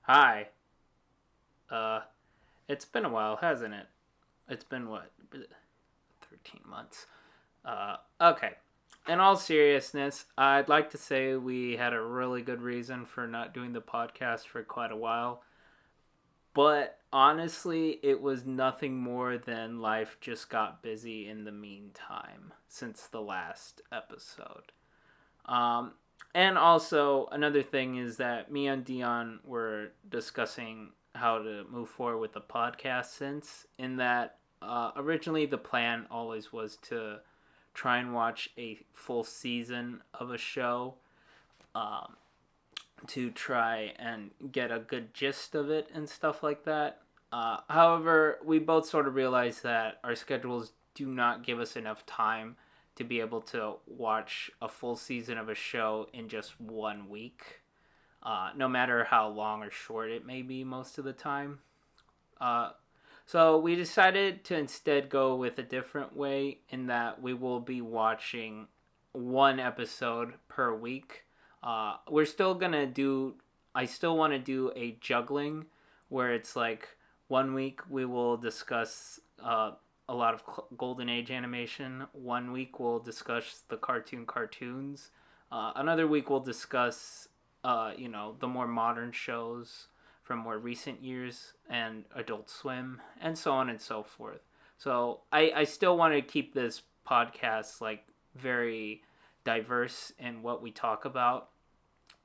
Hi. It's been a while, hasn't it? It's been 13 months. Okay. In all seriousness, I'd like to say we had a really good reason for not doing the podcast for quite a while. But honestly, it was nothing more than life just got busy in the meantime since the last episode. And also, another thing is that me and Dion were discussing how to move forward with the podcast in that originally the plan always was to try and watch a full season of a show to try and get a good gist of it and stuff like that. However, we both sort of realized that our schedules do not give us enough time to be able to watch a full season of a show in just 1 week, no matter how long or short it may be most of the time. So we decided to instead go with a different way in that we will be watching one episode per week. We're still gonna I still want to do a juggling where it's like 1 week we will discuss a lot of Golden Age animation. 1 week we'll discuss the cartoons. Another week we'll discuss, the more modern shows from more recent years and Adult Swim and so on and so forth. So I still want to keep this podcast very diverse in what we talk about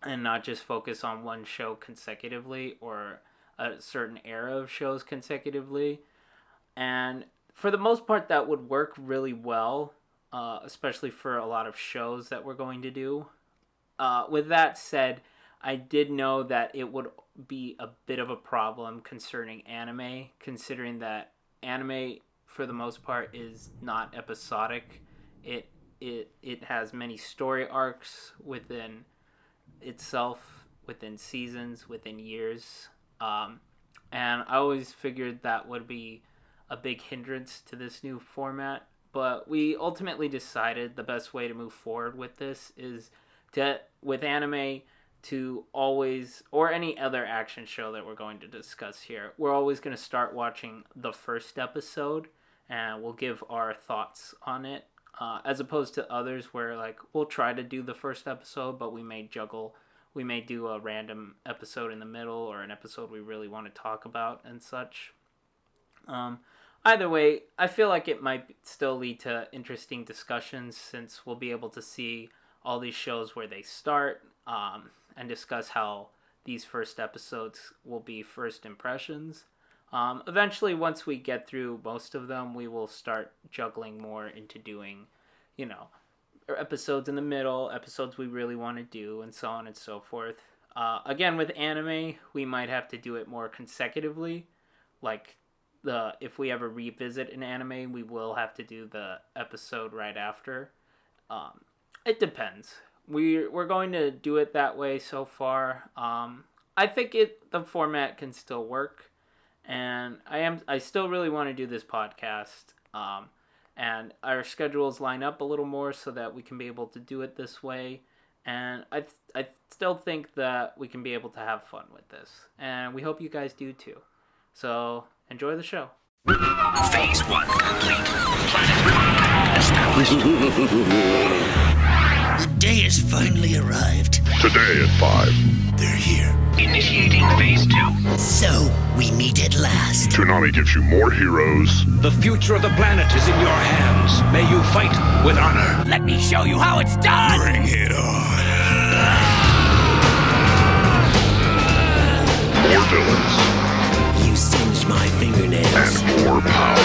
and not just focus on one show consecutively or a certain era of shows consecutively. And for the most part, that would work really well, especially for a lot of shows that we're going to do. With that said, I did know that it would be a bit of a problem concerning anime, considering that anime, for the most part, is not episodic. It has many story arcs within itself, within seasons, within years. And I always figured that would be a big hindrance to this new format, but we ultimately decided the best way to move forward with this is with anime to always, or any other action show that we're going to discuss here, we're always going to start watching the first episode and we'll give our thoughts on it, as opposed to others where we'll try to do the first episode, but we may do a random episode in the middle or an episode we really want to talk about and such. Either way, I feel like it might still lead to interesting discussions since we'll be able to see all these shows where they start, and discuss how these first episodes will be first impressions. Eventually, once we get through most of them, we will start juggling more into doing, episodes in the middle, episodes we really want to do, and so on and so forth. Again, with anime, we might have to do it more consecutively, if we ever revisit an anime, we will have to do the episode right after. It depends. We're going to do it that way so far. I think the format can still work, and I still really want to do this podcast. And our schedules line up a little more so that we can be able to do it this way. And I still think that we can be able to have fun with this, and we hope you guys do too. So enjoy the show. Phase 1 complete. Planet established. The day has finally arrived. Today at 5. They're here. Initiating Phase 2. So, we meet at last. Toonami gives you more heroes. The future of the planet is in your hands. May you fight with honor. Let me show you how it's done! Bring it on. More villains. You singed my fingernails. And more power.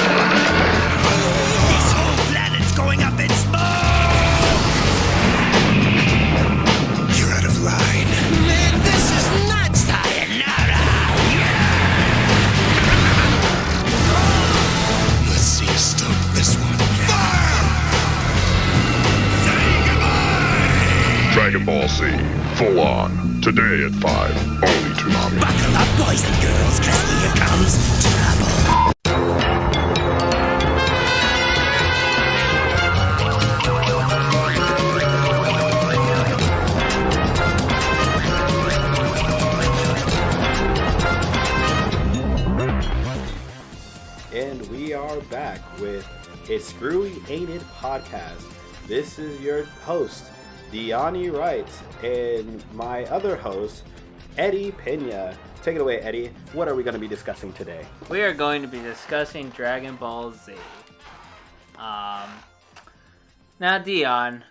This whole planet's going up in smoke! You're out of line. Man, this is not sayonara! Let's see you stomp this one. Fire! Say goodbye! Dragon Ball Z. Full on. Today at 5. Only Toonami. Buckle up, boys and girls, 'cause here comes trouble. back with a Screwy Aided podcast. This is your host, Dion Wright, and my other host, Eddie Pena. Take it away, Eddie. What are we going to be discussing today? We are going to be discussing Dragon Ball Z. Now, Dion,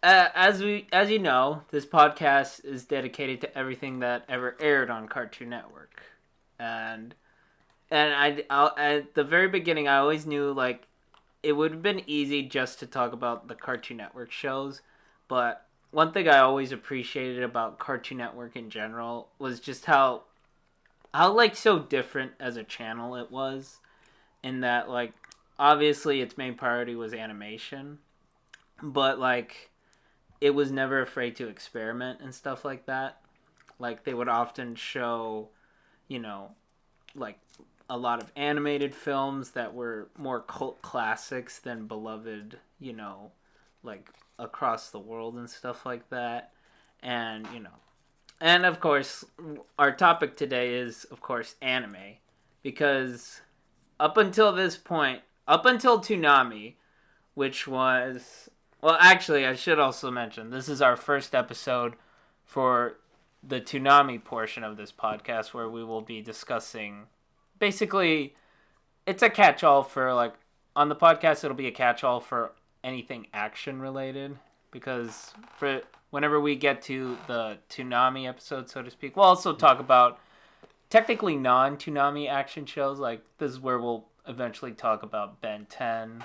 as you know, this podcast is dedicated to everything that ever aired on Cartoon Network, and I at the very beginning, I always knew like it would have been easy just to talk about the Cartoon Network shows, but one thing I always appreciated about Cartoon Network in general was just how like so different as a channel it was, in that like obviously its main priority was animation, but like it was never afraid to experiment and stuff like that. Like they would often show, you know, like a lot of animated films that were more cult classics than beloved, you know, like across the world and stuff like that. And, you know, and of course, our topic today is, of course, anime. Because up until this point, up until Toonami, which was... Well, actually, I should also mention, this is our first episode for the Toonami portion of this podcast, where we will be discussing... Basically, it's a catch-all for, like... On the podcast, it'll be a catch-all for anything action-related. Because for whenever we get to the Toonami episode, so to speak, we'll also talk about technically non-Toonami action shows. Like, this is where we'll eventually talk about Ben 10,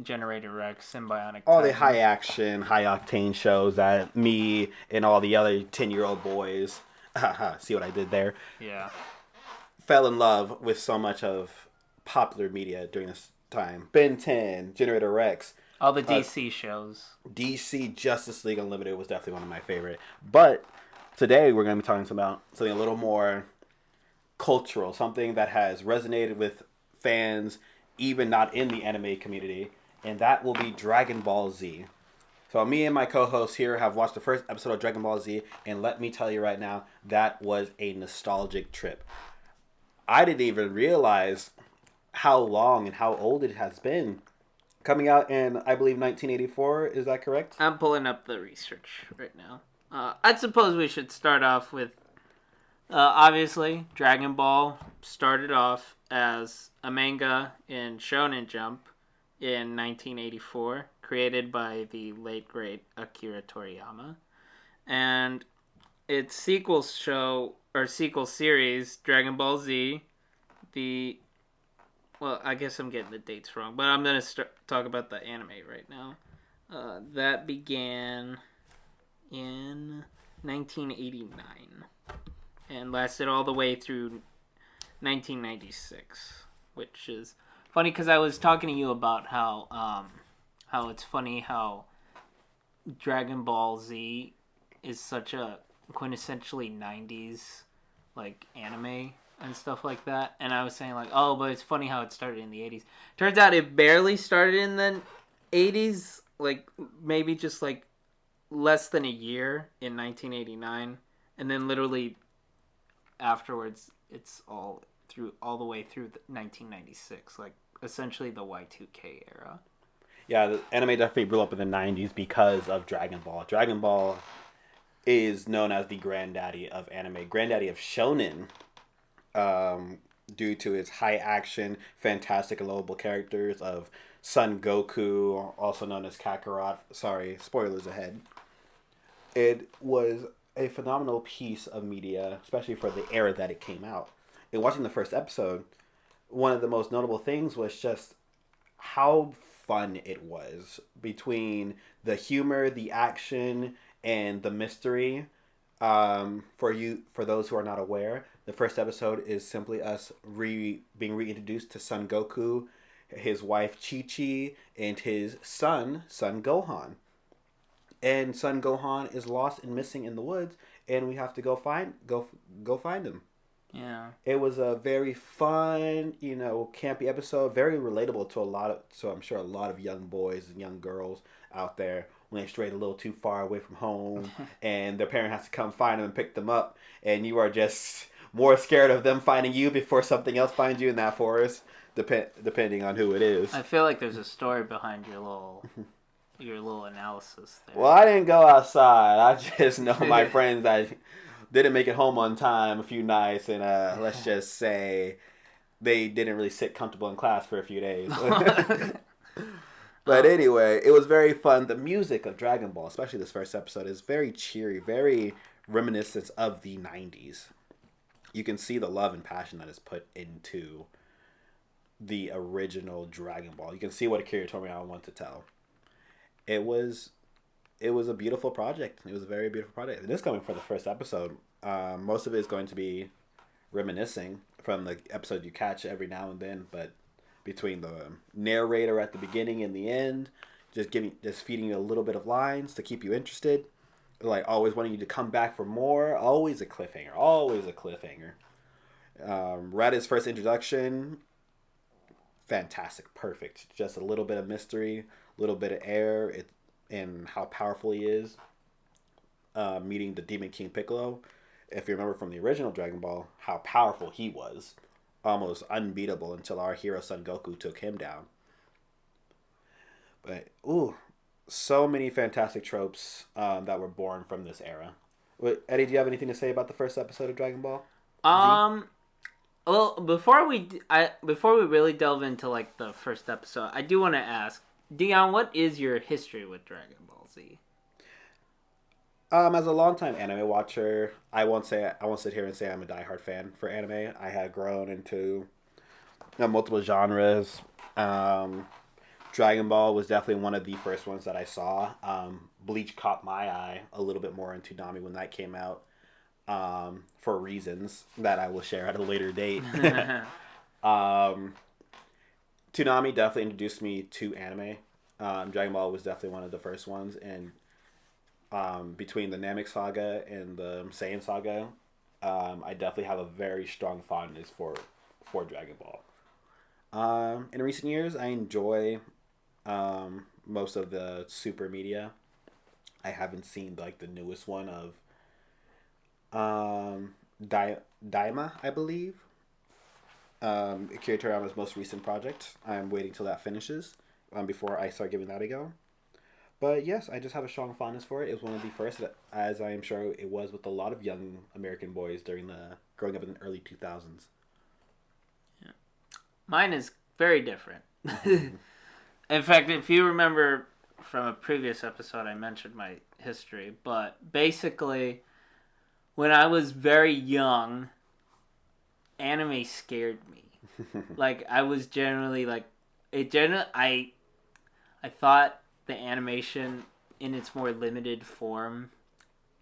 Generator Rex, Symbionic All Titan. the high action, high octane shows that me and all the other 10-year-old boys, see what I did there? Yeah. Fell in love with so much of popular media during this time. Ben 10, Generator Rex. All the DC shows. DC Justice League Unlimited was definitely one of my favorite. But today we're going to be talking about something a little more cultural, something that has resonated with fans, even not in the anime community, and that will be Dragon Ball Z. So me and my co-host here have watched the first episode of Dragon Ball Z, and let me tell you right now, that was a nostalgic trip. I didn't even realize how long and how old it has been. Coming out in, I believe, 1984, is that correct? I'm pulling up the research right now. I suppose we should start off with, obviously, Dragon Ball started off as a manga in Shonen Jump in 1984, created by the late great Akira Toriyama. And its sequel series, Dragon Ball Z, well, I guess I'm getting the dates wrong, but I'm going to talk about the anime right now. That began in 1989 and lasted all the way through 1996, which is funny because I was talking to you about how it's funny how Dragon Ball Z is such a quintessentially 90s like anime and stuff like that, and I was saying like, oh, but it's funny how it started in the 80s. Turns out it barely started in the 80s, like maybe just like less than a year in 1989, and then literally afterwards it's all the way through 1996, like essentially the Y2K era. Yeah, the anime definitely blew up in the 90s because of Dragon Ball. Dragon Ball is known as the granddaddy of anime, granddaddy of shonen, due to its high action, fantastic and lovable characters of Son Goku, also known as Kakarot. Sorry, spoilers ahead. It was a phenomenal piece of media, especially for the era that it came out. In watching the first episode, one of the most notable things was just how fun it was, between the humor, the action, and the mystery. For those who are not aware, the first episode is simply us being reintroduced to Son Goku, his wife Chi-Chi, and his son Gohan. And Son Gohan is lost and missing in the woods, and we have to go find him. Yeah. It was a very fun, campy episode, very relatable to I'm sure a lot of young boys and young girls out there when they strayed a little too far away from home and their parent has to come find them and pick them up, and you are just more scared of them finding you before something else finds you in that forest, depending on who it is. I feel like there's a story behind your little analysis there. Well, I didn't go outside. I just know my friends that didn't make it home on time a few nights, and let's just say they didn't really sit comfortable in class for a few days. But anyway, it was very fun. The music of Dragon Ball, especially this first episode, is very cheery, very reminiscent of the 90s. You can see the love and passion that is put into the original Dragon Ball. You can see what Akira Toriyama wanted to tell. It was a beautiful project. It was a very beautiful project. It is coming for the first episode. Most of it is going to be reminiscing from the episode you catch every now and then, but between the narrator at the beginning and the end, just feeding you a little bit of lines to keep you interested, like always wanting you to come back for more. Always a cliffhanger. Raditz first introduction, fantastic, perfect. Just a little bit of mystery, a little bit of air, and how powerful he is. Meeting the Demon King Piccolo, if you remember from the original Dragon Ball, how powerful he was. Almost unbeatable until our hero Son Goku took him down. But so many fantastic tropes that were born from this era. Eddie, do you have anything to say about the first episode of Dragon Ball? Well, before we really delve into like the first episode, I do want to ask Dion, what is your history with Dragon Ball Z? As a longtime anime watcher, I won't sit here and say I'm a diehard fan for anime. I had grown into multiple genres. Dragon Ball was definitely one of the first ones that I saw. Bleach caught my eye a little bit more in Toonami when that came out, for reasons that I will share at a later date. Toonami definitely introduced me to anime. Dragon Ball was definitely one of the first ones, and between the Namek Saga and the Saiyan Saga, I definitely have a very strong fondness for Dragon Ball. In recent years, I enjoy most of the Super media. I haven't seen like the newest one of Daima, I believe. Akira Toriyama's most recent project. I'm waiting till that finishes before I start giving that a go. But yes, I just have a strong fondness for it. It was one of the first, as I am sure it was with a lot of young American boys growing up in the early 2000s. Yeah. Mine is very different. In fact, if you remember from a previous episode, I mentioned my history. But basically, when I was very young, anime scared me. Like, I was generally like, I thought the animation in its more limited form,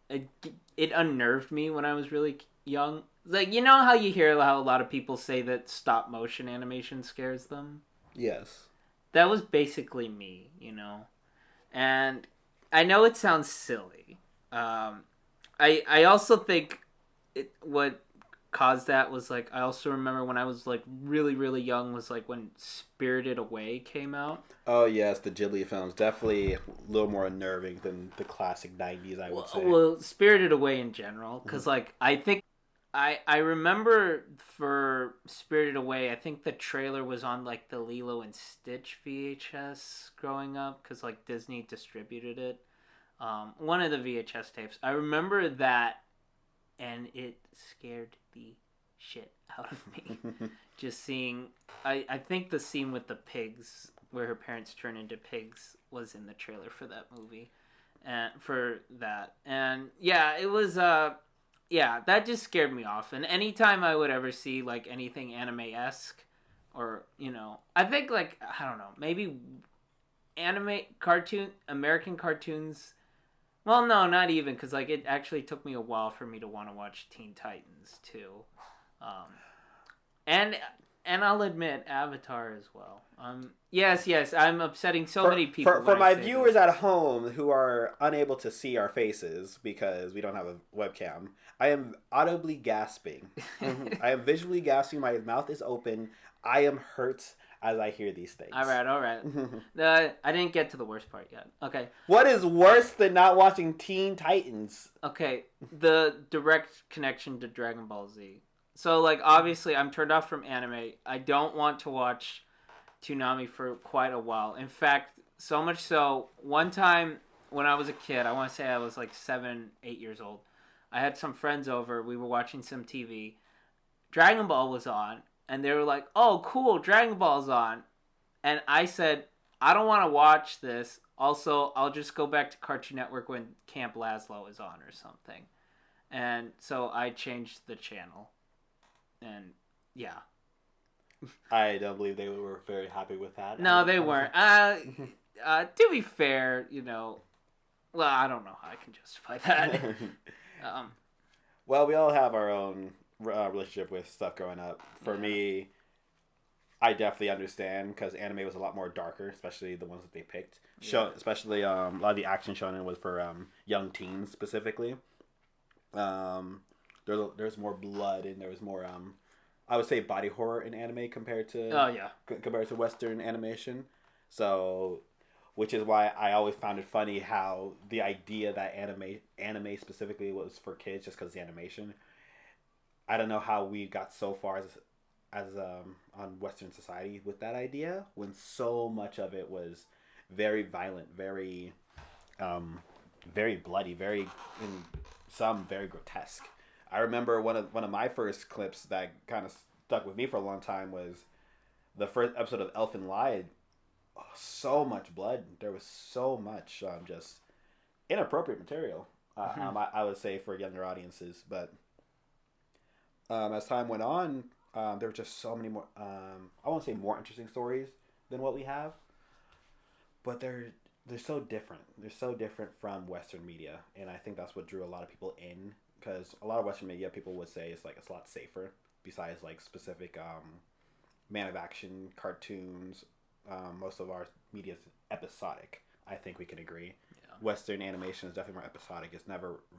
it unnerved me when I was really young. Like, you know how you hear how a lot of people say that stop motion animation scares them? Yes. That was basically me, you know? And I know it sounds silly. I also think what caused that was like, I also remember when I was like really, really young was like when Spirited Away came out. Oh yes, the Ghibli films, definitely a little more unnerving than the classic 90s, I would say. Well, Spirited Away in general, because like I think I remember for Spirited Away, I think the trailer was on like the Lilo and Stitch VHS growing up, because like Disney distributed it. One of the VHS tapes. I remember that, and it scared the shit out of me. Just seeing, I think the scene with the pigs, where her parents turn into pigs, was in the trailer for that movie. And yeah, it was, yeah, that just scared me off. And anytime I would ever see, like, anything anime-esque, or, you know, I think, like, I don't know, maybe American cartoons. Well, no, not even, because like it actually took me a while for me to want to watch Teen Titans too, and I'll admit Avatar as well. Yes, I'm upsetting many people. For my viewers at home who are unable to see our faces because we don't have a webcam, I am audibly gasping. I am visually gasping. My mouth is open. I am hurt as I hear these things. All right. I didn't get to the worst part yet. Okay. What is worse than not watching Teen Titans? Okay, the direct connection to Dragon Ball Z. So, like, obviously, I'm turned off from anime. I don't want to watch Toonami for quite a while. In fact, so much so, one time when I was a kid, I want to say I was like 7, 8 years old, I had some friends over. We were watching some TV. Dragon Ball was on, and they were like, "Oh, cool, Dragon Ball's on." And I said, "I don't want to watch this. Also, I'll just go back to Cartoon Network when Camp Lazlo is on or something." And so I changed the channel. And yeah. I don't believe they were very happy with that. No, they weren't. To be fair, well, I don't know how I can justify that. Well, we all have our own relationship with stuff growing up. For me, I definitely understand because anime was a lot more darker, especially the ones that they picked. Especially a lot of the action shonen was for young teens specifically. There's more blood and there was more I would say body horror in anime compared to Western animation. So, which is why I always found it funny how the idea that anime specifically was for kids just because the animation. I don't know how we got so far as on Western society with that idea when so much of it was very violent, very very bloody, very in some very grotesque. I remember one of my first clips that kind of stuck with me for a long time was the first episode of Elfen Lied. Oh, so much blood. There was so much just inappropriate material. I would say for younger audiences, but as time went on, there were just so many more. I won't say more interesting stories than what we have, but they're so different. They're so different from Western media, and I think that's what drew a lot of people in. Because a lot of Western media, people would say it's a lot safer. Besides specific man of action cartoons, most of our media is episodic. I think we can agree. Yeah. Western animation is definitely more episodic. It's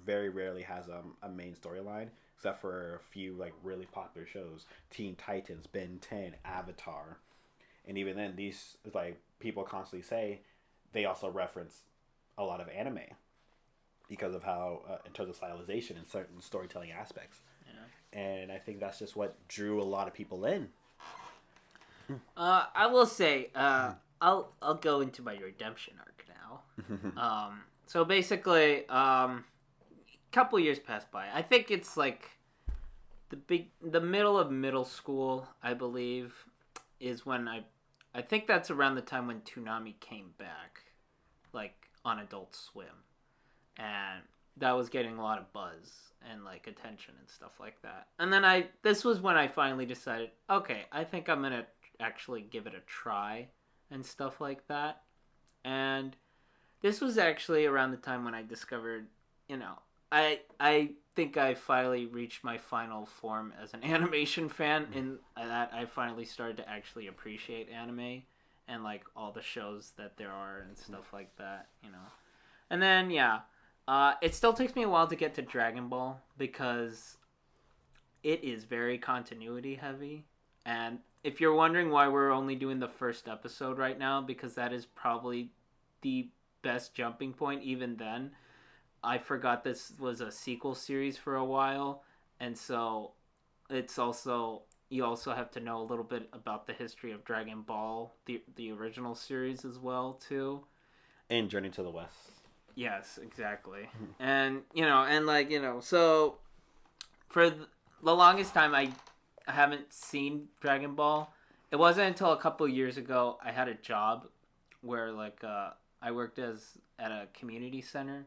very rarely has a main storyline, except for a few really popular shows: Teen Titans, Ben 10, Avatar, and even then, these people constantly say they also reference a lot of anime because of how in terms of stylization and certain storytelling aspects. Yeah. And I think that's just what drew a lot of people in. I will say, I'll go into my redemption arc now. So basically, couple years passed by. I think it's the middle of middle school, I believe, is when I think that's around the time when Toonami came back, on Adult Swim, and that was getting a lot of buzz and attention and stuff like that. And then this was when I finally decided, okay, I think I'm gonna actually give it a try and stuff like that. And this was actually around the time when I discovered, I think I finally reached my final form as an animation fan, in that I finally started to actually appreciate anime and all the shows that there are and stuff like that, And then it still takes me a while to get to Dragon Ball because it is very continuity heavy. And if you're wondering why we're only doing the first episode right now, because that is probably the best jumping point. Even then, I forgot this was a sequel series for a while, and so it's also, you also have to know a little bit about the history of Dragon Ball, the original series as well too, and Journey to the West. Yes, exactly. And so for the longest time I haven't seen Dragon Ball. It wasn't until a couple years ago I had a job where I worked at a community center,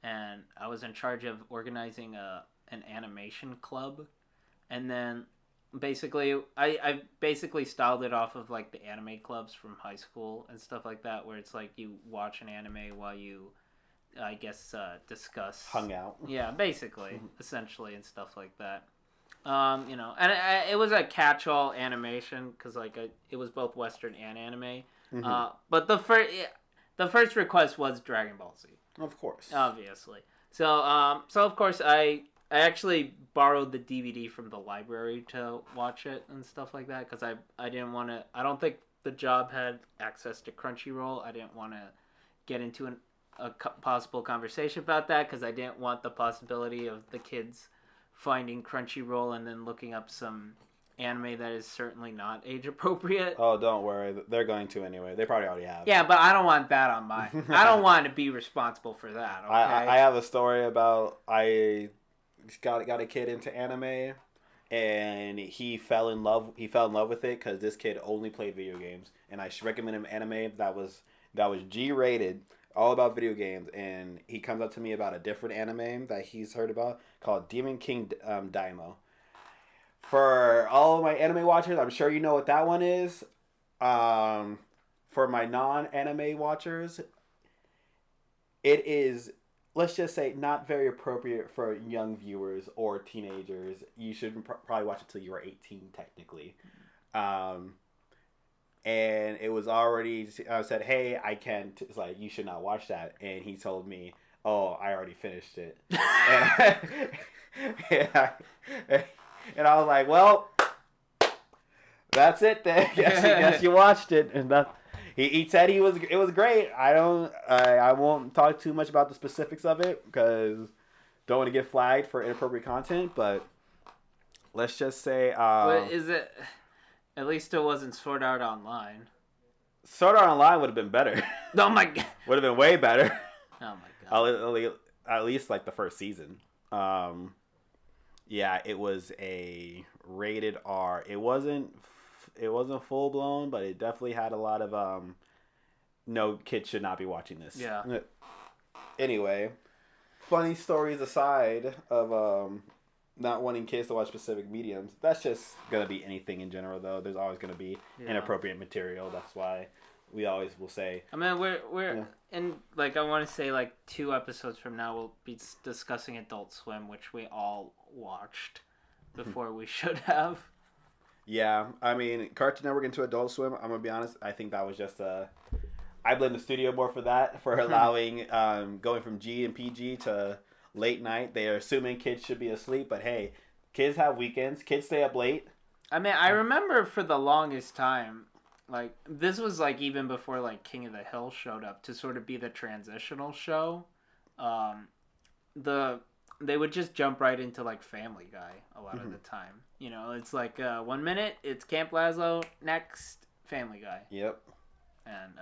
and I was in charge of organizing an animation club. And then basically I basically styled it off of the anime clubs from high school and stuff like that, where it's you watch an anime while you discuss, hung out. Yeah, basically, essentially, and stuff like that. And it was a catch-all animation because it was both Western and anime. Mm-hmm. But the first request was Dragon Ball Z. Of course, obviously. So of course I actually borrowed the DVD from the library to watch it and stuff like that because I didn't want to. I don't think the job had access to Crunchyroll. I didn't want to get into a possible conversation about that because I didn't want the possibility of the kids finding Crunchyroll and then looking up some anime that is certainly not age appropriate. Oh, don't worry. They're going to anyway. They probably already have. Yeah, but I don't want that on mine. I don't want to be responsible for that. Okay? I have a story about I got a kid into anime, and he fell in love with it because this kid only played video games, and I recommend him anime that was G rated, all about video games, and he comes up to me about a different anime that he's heard about called Demon King Daimo. For all of my anime watchers, I'm sure you know what that one is. For my non-anime watchers, it is, let's just say, not very appropriate for young viewers or teenagers. You should probably watch it till you were 18, technically. And it was already, I said, hey, I can't, it's like, you should not watch that. And he told me, oh, I already finished it. And I was like, well, that's it then. Guess you watched it. And that, he said it was great. I won't talk too much about the specifics of it because don't want to get flagged for inappropriate content. But let's just say, what is it? At least it wasn't Sword Art Online. Sword Art Online would have been better. Oh my god. Would have been way better. Oh my god. At least like the first season. Yeah, it was a rated R. It wasn't full blown, but it definitely had a lot of no, kids should not be watching this. Yeah. Anyway, funny stories aside of not wanting kids to watch specific mediums. That's just gonna be anything in general, though. There's always gonna be inappropriate material. That's why we always will say. I mean, we're in, like, I want to say, like, 2 episodes from now we'll be discussing Adult Swim, which we all watched before we should have. Yeah, I mean, Cartoon Network into Adult Swim, I'm gonna be honest, I think that was just I blame the studio more for that, for allowing going from G and PG to late night. They are assuming kids should be asleep, but hey, kids have weekends, kids stay up late. I mean, I remember for the longest time, like, this was, like, even before, like, King of the Hill showed up to sort of be the transitional show. They would just jump right into, like, Family Guy a lot of the time. You know, it's like 1 minute, it's Camp Lazlo, next, Family Guy. Yep. And,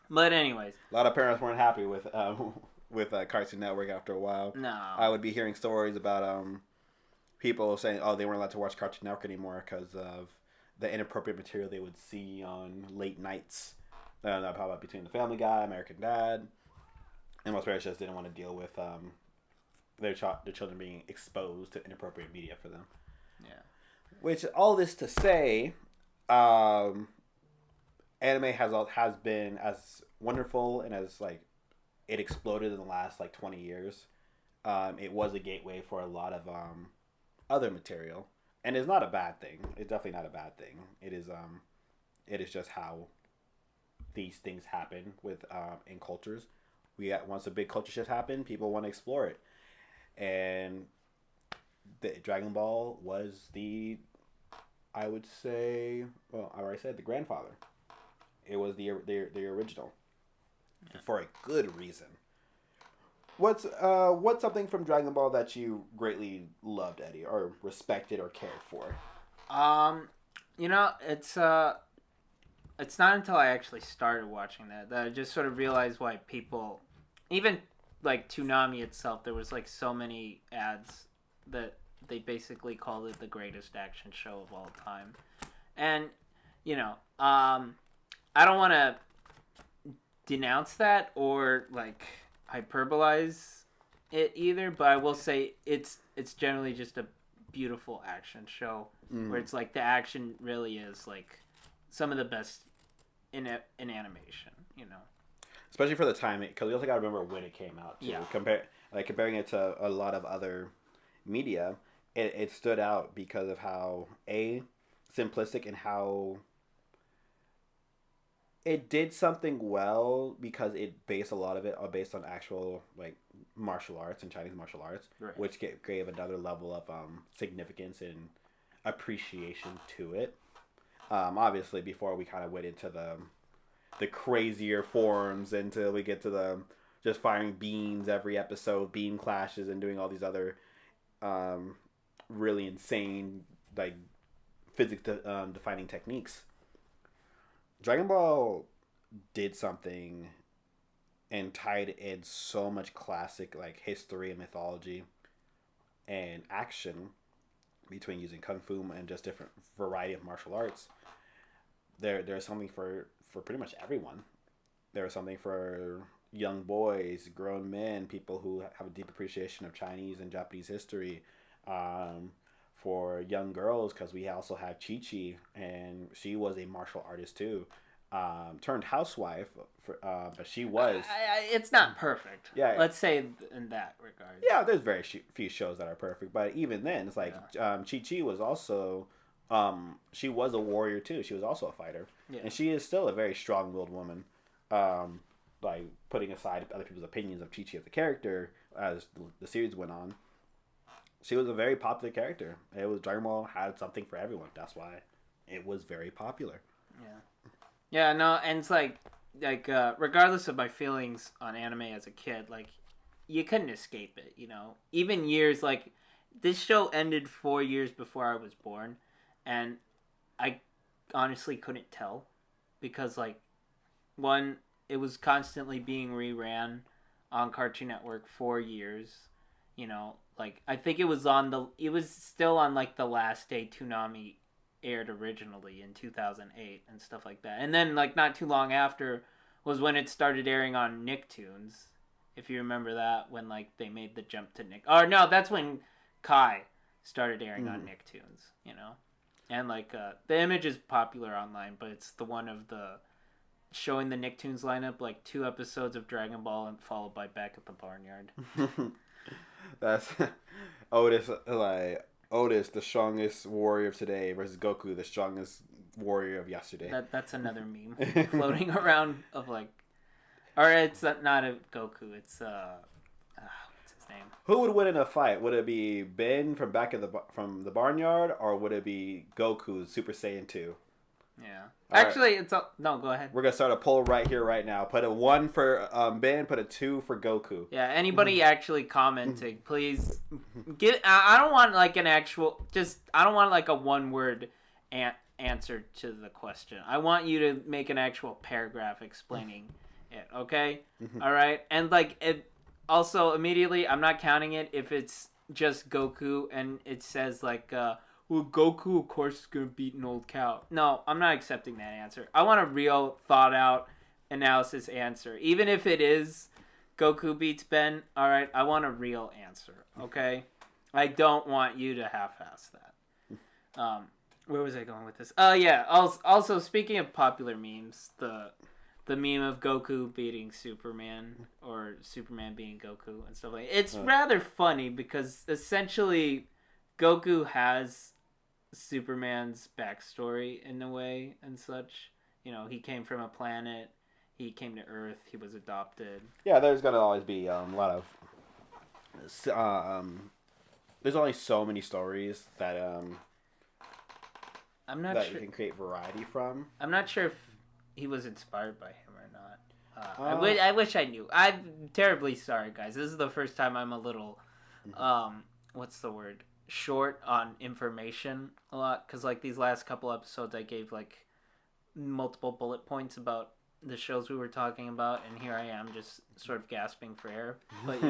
but anyways. A lot of parents weren't happy with Cartoon Network after a while. No. I would be hearing stories about people saying, oh, they weren't allowed to watch Cartoon Network anymore because of the inappropriate material they would see on late nights. Probably between the Family Guy, American Dad, and most parents just didn't want to deal with their children being exposed to inappropriate media for them. Yeah. Which, all this to say, anime has been as wonderful and as, like, it exploded in the last, like, 20 years. It was a gateway for a lot of other material. And it's not a bad thing. It's definitely not a bad thing. It is just how these things happen with in cultures. Once a big culture shift happens, people want to explore it. And the Dragon Ball was I would say, well, I already said the grandfather. It was the original, for a good reason. What's something from Dragon Ball that you greatly loved, Eddie, or respected or cared for? You know, it's not until I actually started watching that I just sort of realized why people, even like Toonami itself, there was like so many ads that they basically called it the greatest action show of all time. And, you know, I don't want to denounce that or like hyperbolize it either, but I will say it's generally just a beautiful action show where it's like the action really is like some of the best in animation, you know. Especially for the time, because we also got to remember when it came out too. Yeah. Comparing it to a lot of other media, it stood out because of how simplistic and how it did something well, because it based a lot of it based on actual like martial arts and Chinese martial arts, right, which gave another level of significance and appreciation to it. Obviously, before we kind of went into the crazier forms until we get to the just firing beams every episode, beam clashes, and doing all these other really insane like physics defining techniques. Dragon Ball did something and tied in so much classic like history and mythology and action between using kung fu and just different variety of martial arts. There's something for pretty much everyone. There's something for young boys, grown men, people who have a deep appreciation of Chinese and Japanese history. For young girls, because we also have Chi Chi, and she was a martial artist too. Turned housewife, but she was. It's not perfect. Yeah. Let's say in that regard. Yeah, there's very few shows that are perfect, but even then, it's like Chi Chi was also. She was a warrior too. She was also a fighter, and she is still a very strong-willed woman. Like putting aside other people's opinions of Chi Chi as a character as the series went on, she was a very popular character. It was Dragon Ball had something for everyone. That's why it was very popular. Yeah, no, and it's like regardless of my feelings on anime as a kid, like you couldn't escape it, you know. Even years like this show ended 4 years before I was born, and I honestly couldn't tell because like one, it was constantly being reran on Cartoon Network 4 years, you know. Like I think it was still on like the last day Toonami aired originally in 2008 and stuff like that. And then like not too long after was when it started airing on Nicktoons, if you remember that, when like they made the jump to Nick. Or no, that's when Kai started airing on Nicktoons, you know. And like the image is popular online, but it's the one of the showing the Nicktoons lineup, like 2 episodes of Dragon Ball and followed by Back at the Barnyard. That's Otis, Otis, the strongest warrior of today, versus Goku, the strongest warrior of yesterday. That's another meme floating around of like, or it's not a Goku. It's what's his name? Who would win in a fight? Would it be Ben from from the Barnyard, or would it be Goku Super Saiyan 2? Yeah. All Actually, it's no. Go ahead. We're gonna start a poll right here, right now. Put a 1 for Ben. Put a 2 for Goku. Yeah. Anybody actually commenting, please get. I don't want like an actual. I don't want like a 1-word answer to the question. I want you to make an actual paragraph explaining it. Okay. All right. And like it. Also, immediately, I'm not counting it if it's just Goku and it says like. Well, Goku, of course, is going to beat an old cow. No, I'm not accepting that answer. I want a real, thought-out analysis answer. Even if it is Goku beats Ben, all right, I want a real answer, okay? I don't want you to half-ass that. Where was I going with this? Yeah, also, speaking of popular memes, the meme of Goku beating Superman, or Superman beating Goku, and stuff like that. It's rather funny, because essentially, Goku has Superman's backstory in a way and such. You know, he came from a planet, he came to Earth, he was adopted. Yeah, there's gonna always be a lot of there's only so many stories that I'm not that sure you can create variety from. I'm not sure if he was inspired by him or not. I wish I knew. I'm terribly sorry, guys. This is the first time I'm a little what's the word? Short on information a lot, because like these last couple episodes I gave like multiple bullet points about the shows we were talking about, and here I am just sort of gasping for air. But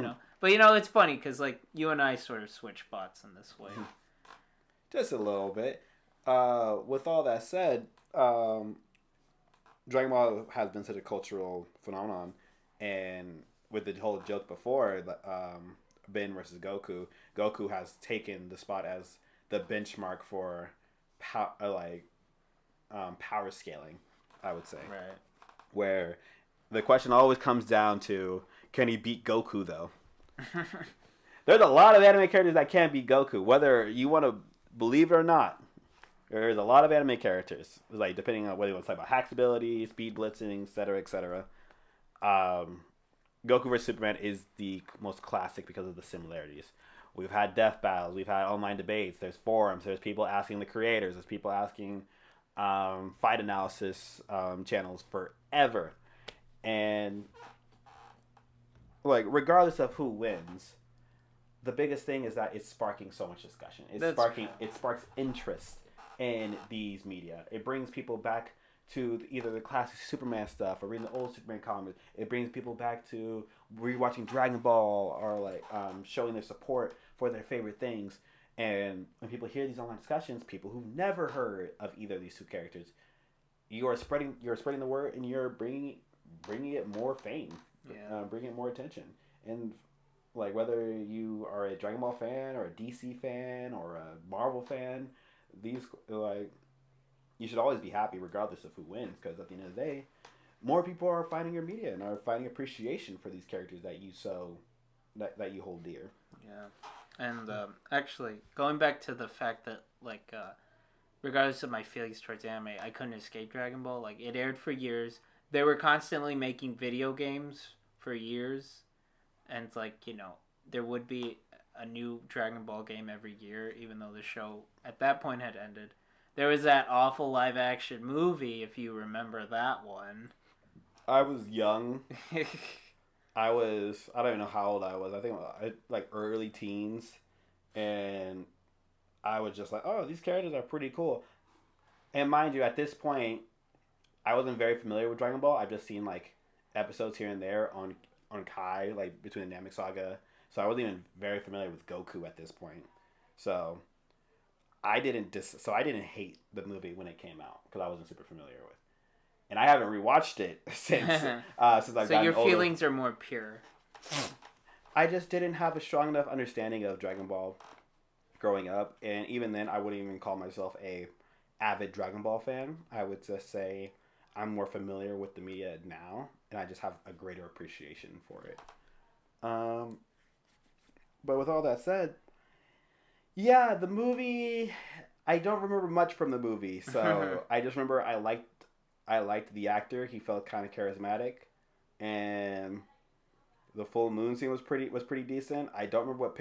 you know it's funny because like you and I sort of switch spots in this way. Just a little bit. With all that said, Dragon Ball has been such a cultural phenomenon, and with the whole joke before, Ben versus Goku, Goku has taken the spot as the benchmark for power scaling, I would say. Right. Where the question always comes down to, can he beat Goku, though? There's a lot of anime characters that can't beat Goku, whether you want to believe it or not. There's a lot of anime characters, like depending on whether you want to talk about hack ability, speed blitzing, etc., etc. Goku vs. Superman is the most classic because of the similarities. We've had death battles, we've had online debates, there's forums, there's people asking the creators, there's people asking fight analysis channels forever. And like regardless of who wins, the biggest thing is that it's sparking so much discussion. It sparks interest in these media. It brings people back to either the classic Superman stuff or reading the old Superman comics. It brings people back to rewatching Dragon Ball or like showing their support for their favorite things. And when people hear these online discussions, people who've never heard of either of these two characters, you're spreading the word, and you're bringing it more fame, bringing it more attention. And like whether you are a Dragon Ball fan or a DC fan or a Marvel fan, these like. You should always be happy regardless of who wins, because at the end of the day, more people are finding your media and are finding appreciation for these characters that you hold dear. Yeah, and actually, going back to the fact that like, regardless of my feelings towards anime, I couldn't escape Dragon Ball. Like, it aired for years. They were constantly making video games for years, and it's like, there would be a new Dragon Ball game every year, even though the show at that point had ended. There was that awful live-action movie, if you remember that one. I was young. I don't even know how old I was. I think like early teens. And I was just like, oh, these characters are pretty cool. And mind you, at this point, I wasn't very familiar with Dragon Ball. I've just seen like episodes here and there on Kai, like between the Namek Saga. So I wasn't even very familiar with Goku at this point. So I didn't hate the movie when it came out because I wasn't super familiar with, and I haven't rewatched it since I've gotten older. So your feelings are more pure. I just didn't have a strong enough understanding of Dragon Ball growing up, and even then, I wouldn't even call myself a avid Dragon Ball fan. I would just say I'm more familiar with the media now, and I just have a greater appreciation for it. But with all that said. Yeah, the movie. I don't remember much from the movie, so I just remember I liked the actor. He felt kind of charismatic, and the full moon scene was pretty decent. I don't remember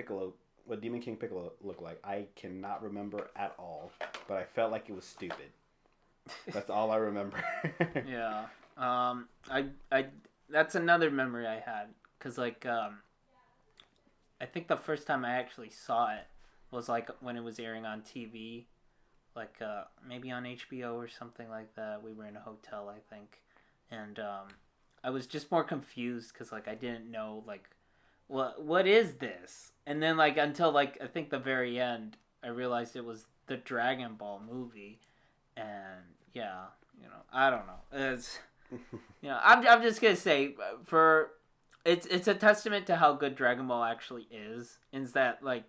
what Demon King Piccolo looked like. I cannot remember at all, but I felt like it was stupid. That's all I remember. Yeah, I that's another memory I had because like I think the first time I actually saw it was like when it was airing on TV, like maybe on HBO or something like that. We were in a hotel, I think, and I was just more confused because like I didn't know like what is this, and then like until like I think the very end, I realized it was the Dragon Ball movie, and yeah, I don't know. It's I'm just gonna say it's a testament to how good Dragon Ball actually is that like.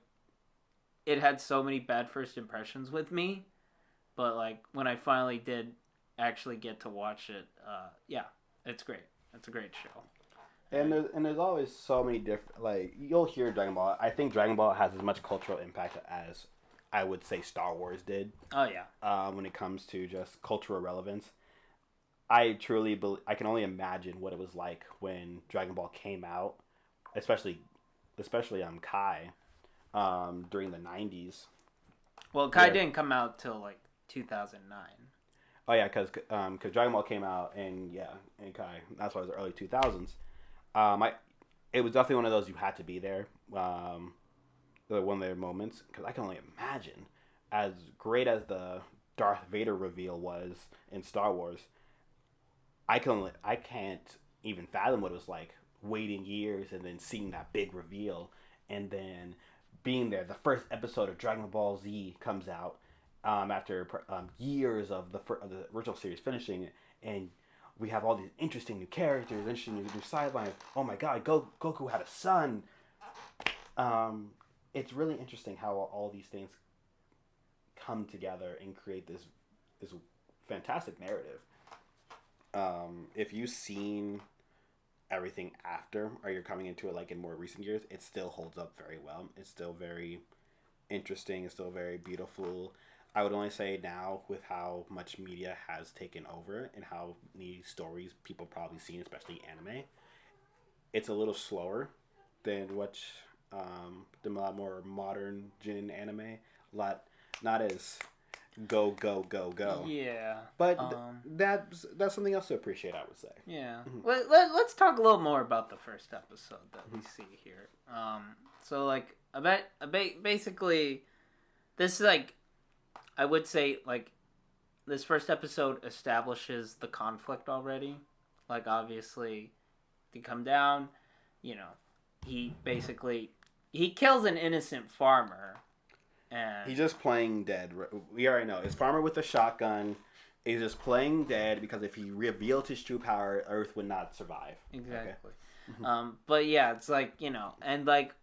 It had so many bad first impressions with me, but like when I finally did actually get to watch it, it's great. It's a great show. And there's always so many different, like, you'll hear Dragon Ball. I think Dragon Ball has as much cultural impact as I would say Star Wars did. Oh yeah. When it comes to just cultural relevance, I truly believe, I can only imagine what it was like when Dragon Ball came out, especially Kai. During the 90s. Well, Kai didn't come out till like 2009. Oh yeah, because Dragon Ball came out and Kai. That's why it was the early 2000s. It was definitely one of those you had to be there. One of their moments, because I can only imagine, as great as the Darth Vader reveal was in Star Wars, I can't even fathom what it was like waiting years and then seeing that big reveal and then being there. The first episode of Dragon Ball Z comes out after years of the original series finishing, and we have all these interesting new characters, interesting new sidelines. Oh my God, Goku had a son. It's really interesting how all these things come together and create this fantastic narrative. If you've seen everything after, or you're coming into it like in more recent years, it still holds up very well. It's still very interesting. It's still very beautiful. I would only say now, with how much media has taken over and how many stories people probably seen, especially anime, it's a little slower than what the more modern gen anime. A lot not as go. Yeah. But that's something else to appreciate, I would say. Yeah. Let's talk a little more about the first episode that we see here. So like Basically, this is like, I would say, like, this first episode establishes the conflict already. Like, obviously, they come down, you know, he basically, he kills an innocent farmer. And he's just playing dead. We already know. It's farmer with a shotgun. He's just playing dead because if he revealed his true power, Earth would not survive. Exactly. Okay. But yeah, it's like, and like,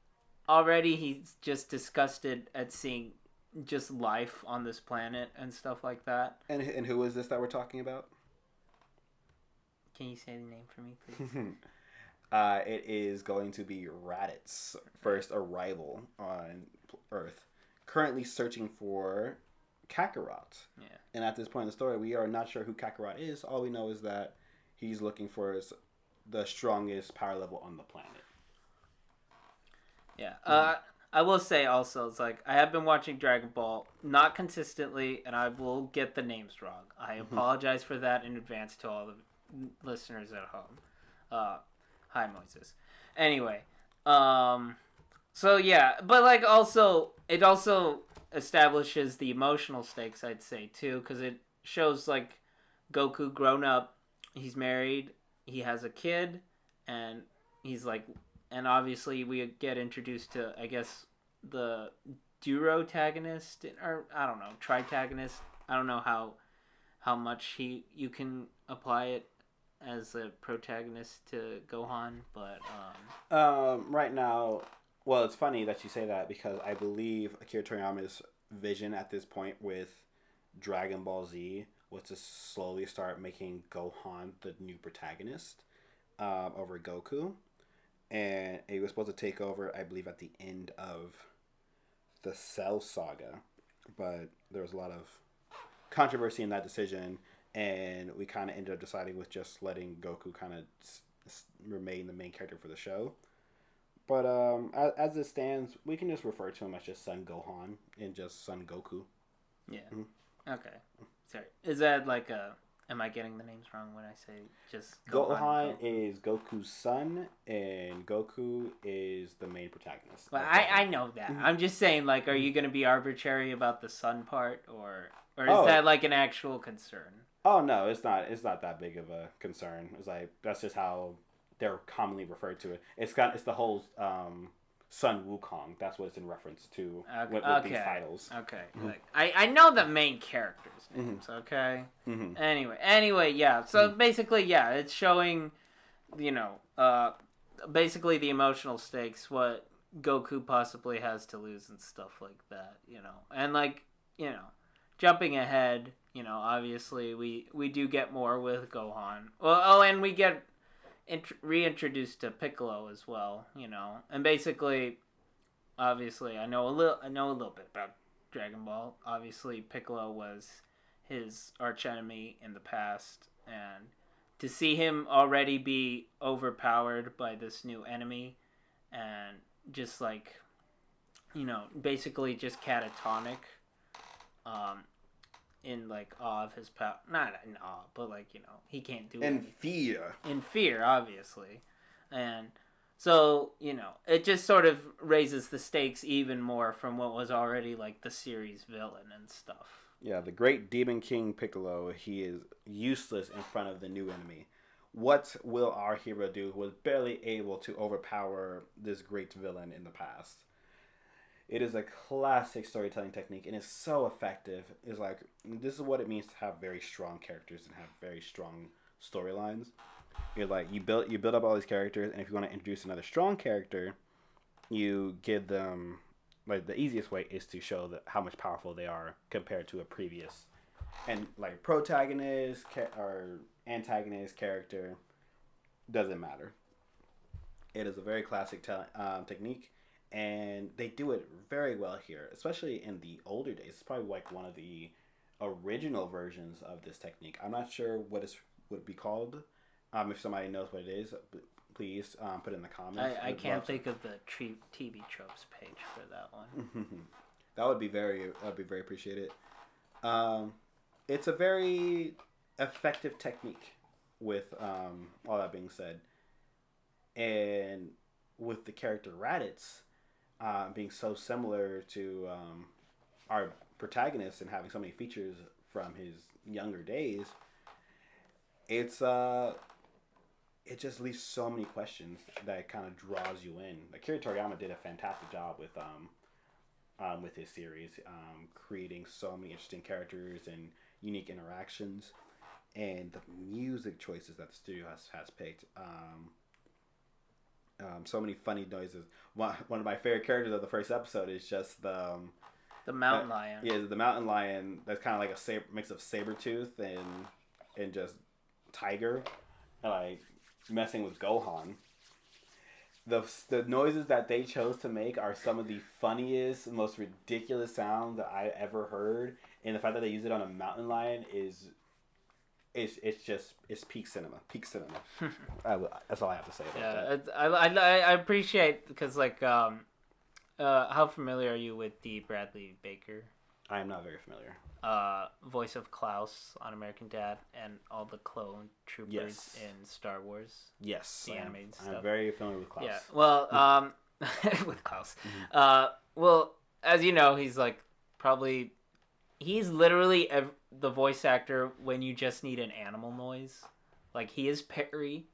already he's just disgusted at seeing just life on this planet and stuff like that. And who is this that we're talking about? Can you say the name for me, please? It is going to be Raditz' first arrival on Earth, currently searching for Kakarot. Yeah. And at this point in the story, we are not sure who Kakarot is. All we know is that he's looking for the strongest power level on the planet. Yeah. I will say also, it's like, I have been watching Dragon Ball, not consistently, and I will get the names wrong. I apologize for that in advance to all the listeners at home. Hi, Moises. Anyway, so yeah, but like also, it also establishes the emotional stakes, I'd say, too, because it shows like Goku grown up, he's married, he has a kid, and he's like, and obviously we get introduced to, I guess, the durotagonist, or I don't know, tritagonist. I don't know how much you can apply it as a protagonist to Gohan, but right now, well, it's funny that you say that because I believe Akira Toriyama's vision at this point with Dragon Ball Z was to slowly start making Gohan the new protagonist over Goku. And he was supposed to take over, I believe, at the end of the Cell Saga. But there was a lot of controversy in that decision, and we kind of ended up deciding with just letting Goku kind of remain the main character for the show. But as it stands, we can just refer to him as just Son Gohan and just Son Goku. Yeah. Mm-hmm. Okay. Sorry. Is that like a... Am I getting the names wrong when I say just Gohan? Gohan is Goku's son, and Goku is the main protagonist. Well, I know that. I'm just saying, like, are you going to be arbitrary about the son part, or is that like an actual concern? Oh no, it's not. It's not that big of a concern. It's like that's just how they're commonly referred to it. It's the whole Sun Wukong. That's what it's in reference to with these titles. Okay. Mm-hmm. Like, I know the main characters' names, okay? Mm-hmm. Anyway, yeah. So basically, yeah, it's showing, basically the emotional stakes, what Goku possibly has to lose and stuff like that, And like, jumping ahead, obviously we do get more with Gohan. Well, and we get reintroduced to Piccolo as well, and basically, obviously, I know a little bit about Dragon Ball. Obviously, Piccolo was his archenemy in the past, and to see him already be overpowered by this new enemy, and just like, basically just catatonic, in like awe of his power, not in awe, but like he can't do anything. In fear, obviously, and so it just sort of raises the stakes even more from what was already like the series villain and stuff. Yeah, the great Demon King Piccolo, he is useless in front of the new enemy. What will our hero do who was barely able to overpower this great villain in the past? It is a classic storytelling technique, and it's so effective. It's like, this is what it means to have very strong characters and have very strong storylines. You're like, you build up all these characters, and if you want to introduce another strong character, you give them, like, the easiest way is to show how much powerful they are compared to a previous, and like protagonist or antagonist character, doesn't matter. It is a very classic technique. And they do it very well here, especially in the older days. It's probably like one of the original versions of this technique. I'm not sure what it would be called. If somebody knows what it is, please put it in the comments. I can't think of the TV tropes page for that one. That would be very appreciated. It's a very effective technique. With all that being said, and with the character Raditz, being so similar to our protagonist and having so many features from his younger days, it just leaves so many questions that it kind of draws you in. Akira Toriyama did a fantastic job with his series, creating so many interesting characters and unique interactions, and the music choices that the studio has picked. So many funny noises. One of my favorite characters of the first episode is just the mountain lion. Yeah, the mountain lion. That's kind of like a mix of Sabretooth and just tiger, and like messing with Gohan. The noises that they chose to make are some of the funniest, most ridiculous sounds that I ever heard, and the fact that they use it on a mountain lion is. It's peak cinema. That's all I have to say about that. I appreciate, because like how familiar are you with D. Bradley Baker? I am not very familiar. Voice of Klaus on American Dad and all the clone troopers in Star Wars. Yes, the animated stuff. I'm very familiar with Klaus. Yeah, well, with Klaus. Well, as you know, he's like probably. He's literally the voice actor when you just need an animal noise. Like, he is Perry.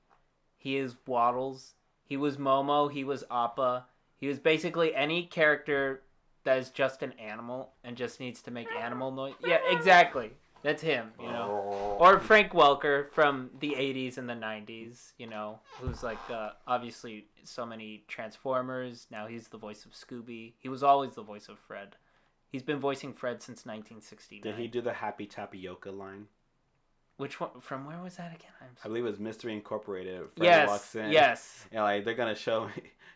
He is Waddles. He was Momo. He was Appa. He was basically any character that is just an animal and just needs to make animal noise. Yeah, exactly. That's him, you know. Or Frank Welker from the 80s and the 90s, you know, who's like obviously so many Transformers. Now he's the voice of Scooby. He was always the voice of Fred. He's been voicing Fred since 1969. Did he do the Happy Tapioca line? Which one? From where was that again? I believe it was Mystery Incorporated. Fred walks in, yes. And like they're gonna show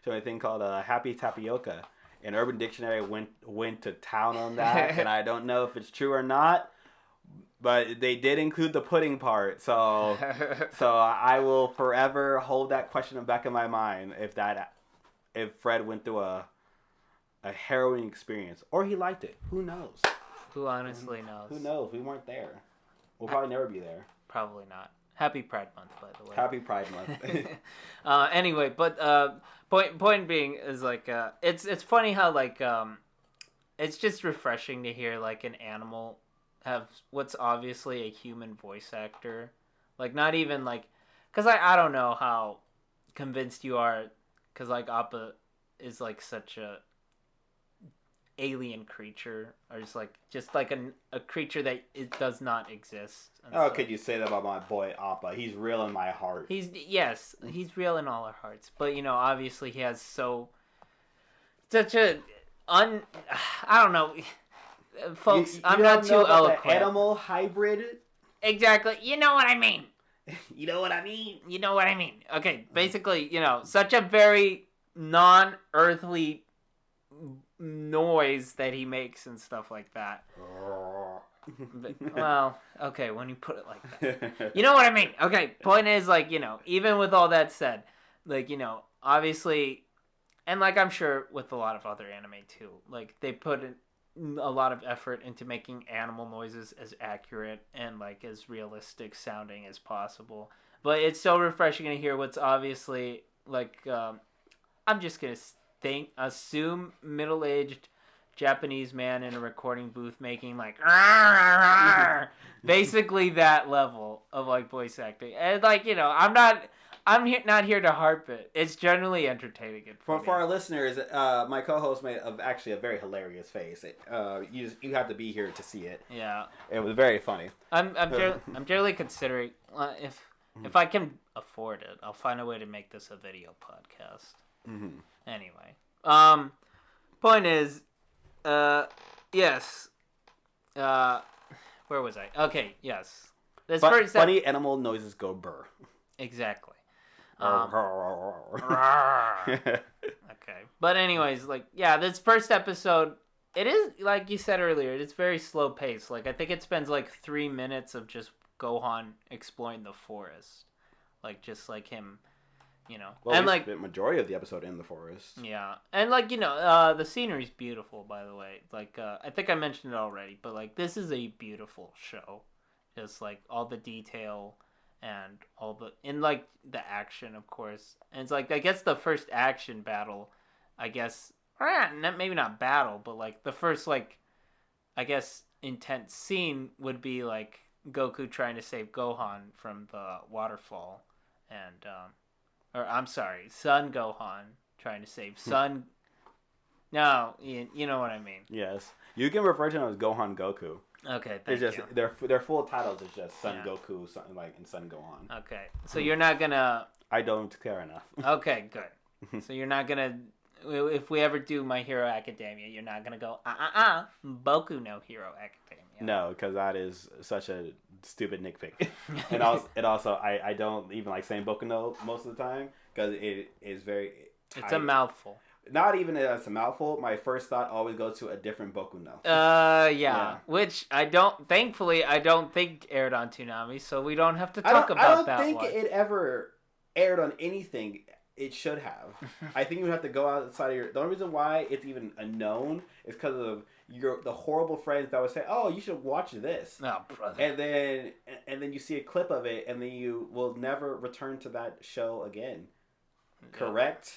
a thing called Happy Tapioca, and Urban Dictionary went to town on that, and I don't know if it's true or not, but they did include the pudding part. So I will forever hold that question in the back of my mind if Fred went through a harrowing experience, or he liked it. Who knows? Who honestly knows? Who knows? We weren't there. We'll probably never be there. Probably not. Happy Pride Month, by the way. Happy Pride Month. Anyway, but point being is like it's funny how like it's just refreshing to hear like an animal have what's obviously a human voice actor, like not even like, because I don't know how convinced you are, because like Appa is like such a alien creature, or just like a creature that it does not exist. Oh, could you say that about my boy Appa? He's real in my heart. He's real in all our hearts. But you know, obviously he has such a I don't know, folks. I'm not too eloquent. Animal hybrid. Exactly. You know what I mean. You know what I mean. You know what I mean. Okay, basically, you know, such a very non-earthly noise that he makes and stuff like that. But, well, okay, when you put it like that, you know what I mean. Okay, point is, like, you know, even with all that said, like, you know, obviously, and like I'm sure with a lot of other anime too, like they put in a lot of effort into making animal noises as accurate and like as realistic sounding as possible. But it's so refreshing to hear what's obviously like I'm just gonna assume middle-aged Japanese man in a recording booth making like basically that level of like voice acting. And like, you know, I'm not here to harp it. It's generally entertaining. For our listeners, my co-host made actually a very hilarious face. You have to be here to see it. Yeah, it was very funny. I'm generally considering if I can afford it, I'll find a way to make this a video podcast. Mm-hmm. Anyway, point is, yes. Where was I? Okay, yes. This first funny animal noises go burr. Exactly. Okay, but anyways, like, yeah, this first episode, it is like you said earlier, it's very slow paced. Like, I think it spends like 3 minutes of just Gohan exploring the forest, like just like him. You know, well, and like the majority of the episode in the forest. Yeah, and like, you know, the scenery's beautiful, by the way. Like, I think I mentioned it already, but like, this is a beautiful show. Just like all the detail and like the action, of course. And it's like, I guess the first action battle, I guess or maybe not battle, but like the first like, I guess intense scene would be like Goku trying to save Gohan from the waterfall, and or I'm sorry, Son Gohan trying to save Son. No, you know what I mean. Yes, you can refer to them as Gohan Goku. Okay, It's thank just you. their full titles is just Son Yeah. Goku, and Son Gohan. Okay, so you're not gonna. I don't care enough. Okay, good. So you're not gonna. If we ever do My Hero Academia, you're not gonna go Boku no Hero Academia. No, because that is such a stupid nitpick. and also, I don't even like saying Boku no most of the time because it is very. It's a mouthful. Not even as a mouthful. My first thought always goes to a different Boku no. Yeah. Which I don't. Thankfully, I don't think aired on Toonami, so we don't have to talk about that. I don't think it ever aired on anything. It should have. I think you have to go outside of your. The only reason why it's even known is because of the horrible friends that would say, "Oh, you should watch this," Oh, brother. and then you see a clip of it, and then you will never return to that show again. Correct.